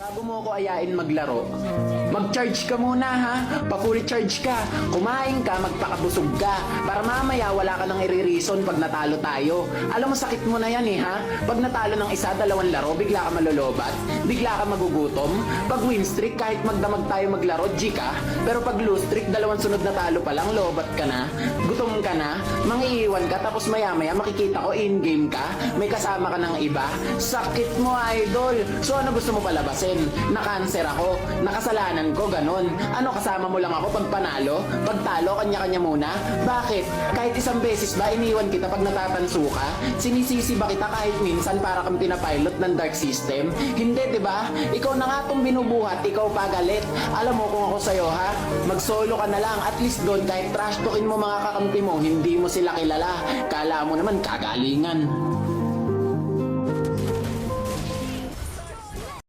Bago mo ako ayain maglaro, mag-charge ka muna ha. Pa-full charge ka. Kumain ka, magpakabusog ka. Para mamaya wala ka nang i-reason pag natalo tayo. Alam mo sakit mo na yan eh ha. Pag natalo ng isa, dalawang laro, bigla ka malolobat. Bigla ka magugutom. Pag win streak, kahit magdamag tayo maglaro, G ka. Pero pag lose streak, dalawang sunod na talo pa lang, lobat ka na. Gutom ka na. Mangiiwan ka, tapos maya-maya makikita ko in-game ka. May kasama ka ng iba. Sakit mo, idol. So ano gusto mo palabasin? Na-cancer ako, nakasalanan ko, ganon. Ano, kasama mo lang ako pag panalo? Pag talo, kanya-kanya muna? Bakit? Kahit isang beses ba iniwan kita pag natatanso ka? Sinisisi ba kita kahit minsan para kang pinapilot ng dark system? Hindi, diba? Ikaw na nga itong binubuhat, ikaw pa galit. Alam mo kung ako sa'yo ha, mag-solo ka na lang. At least doon, kahit trash talkin mo mga kakampi mo, hindi mo sila kilala. Kala mo naman kagalingan.